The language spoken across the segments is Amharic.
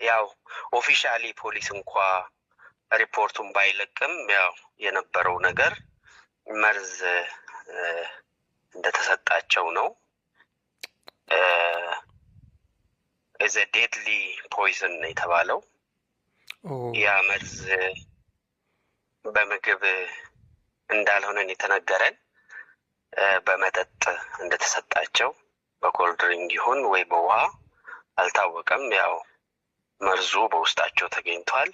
ያው ኦፊሻሊ ፖሊስ እንኳን ሪፖርቱን ባይለቅም ያው የነበረው ነገር መርዝ እንደተሰጣቸው ነው። is a deadly poison የተባለው ያ መርዝ በምግብ እንዳልሆነ የተነገረን በመጠጥ እንደተሰጣቸው በኮልድሪንግ ይሁን ወይ በውሃ አልታወቀም። ያው መርዙ በውስጣቸው ተገኝቷል።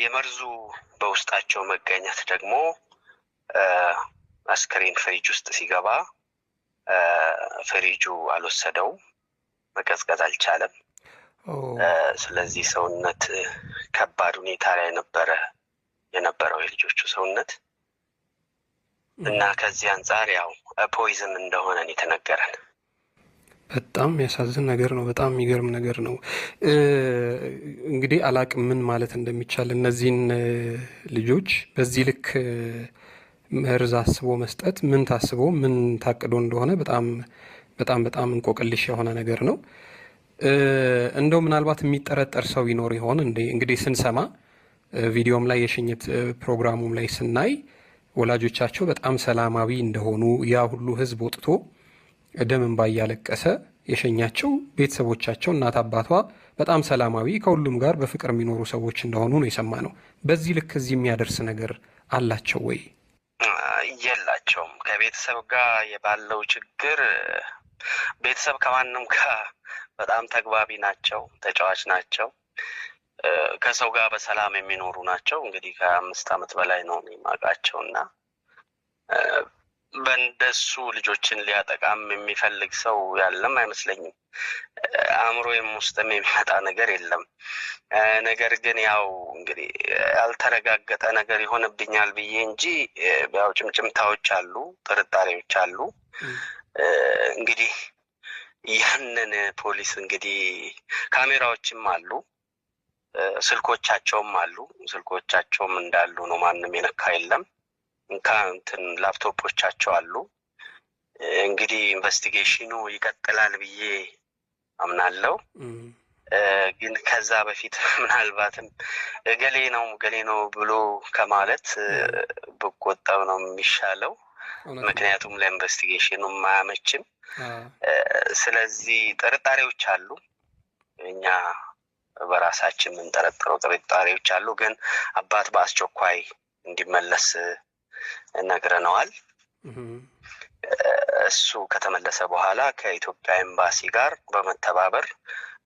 የመርዙ በውስጣቸው መገኘት ደግሞ አስክሬን ፍሪጅ ውስጥ ሲገባ ፍሪጁ አልወሰደውም፣ መቀዝቀዝ አልቻለም። ስለዚህ ሰውነት ከባድ ሁኔታ ላይ የነበረው የልጆቹ ሰውነት እና ከዚህ አንጻር ያው ፖይዝን እንደሆነ የተነገረን። በጣም የሚያሳዝን ነገር ነው። በጣም የሚገርም ነገር ነው። እንግዲህ አላቅም ምን ማለት እንደሚቻል እነዚህን ልጆች በዚህ ልክ መርዝ አስቦ መስጠት ምን ታስቦ ምን ታቅዶ እንደሆነ በጣም እንቆቅልሽ የሆነ ነገር ነው። እንደው ምናልባት የሚጠረጠር ሰው ይኖር ይሆን እንዴ? እንግዲህ ስንሰማ ቪዲዮም ላይ የሽኝት ፕሮግራሙም ላይ ስናይ ወላጆቻቸው በጣም ሰላማዊ እንደሆኑ ያ ሁሉ ህዝብ ወጥቶ ደም እንባ እያለቀሰ የሸኛቸው ቤተሰቦቻቸው እናት አባቷ በጣም ሰላማዊ ከሁሉም ጋር በፍቅር የሚኖሩ ሰዎች እንደሆኑ ነው የሰማነው። በዚህ ልክ እዚህ የሚያደርስ ነገር አላቸው ወይ? የላቸውም። ከቤተሰብ ጋር የባለው ችግር ቤተሰብ ከማንም ጋር በጣም ተግባቢ ናቸው፣ ተጫዋች ናቸው፣ ከሰው ጋር በሰላም የሚኖሩ ናቸው። እንግዲህ ከ5 ዓመት በላይ ነው የማውቃቸው እና በእንደሱ ልጆችን ሊያጠቃም የሚፈልግ ሰው ያለም አይመስለኝም። አእምሮዬም ውስጥም የሚመጣ ነገር የለም። ነገር ግን ያው እንግዲህ ያልተረጋገጠ ነገር ይሆንብኛል ብዬ እንጂ ያው ጭምጭምታዎች አሉ፣ ጥርጣሬዎች አሉ። እንግዲህ ያንን ፖሊስ እንግዲህ ካሜራዎችም አሉ፣ ስልኮቻቸውም አሉ። ስልኮቻቸውም እንዳሉ ነው፣ ማንም የነካ የለም። እንትን ላፕቶፖቻቸው አሉ። እንግዲህ ኢንቨስቲጌሽኑ ይቀጥላል ብዬ አምናለሁ። ግን ከዛ በፊት ምናልባትም ገሌ ነው ብሎ ከማለት ብቆጠብ ነው የሚሻለው። ምክንያቱም ለኢንቨስቲጌሽኑም አያመችም። ስለዚህ ጥርጣሬዎች አሉ፣ እኛ በራሳችን የምንጠረጥረው ጥርጣሬዎች አሉ። ግን አባት በአስቸኳይ እንዲመለስ ነግረነዋል። እሱ ከተመለሰ በኋላ ከኢትዮጵያ ኤምባሲ ጋር በመተባበር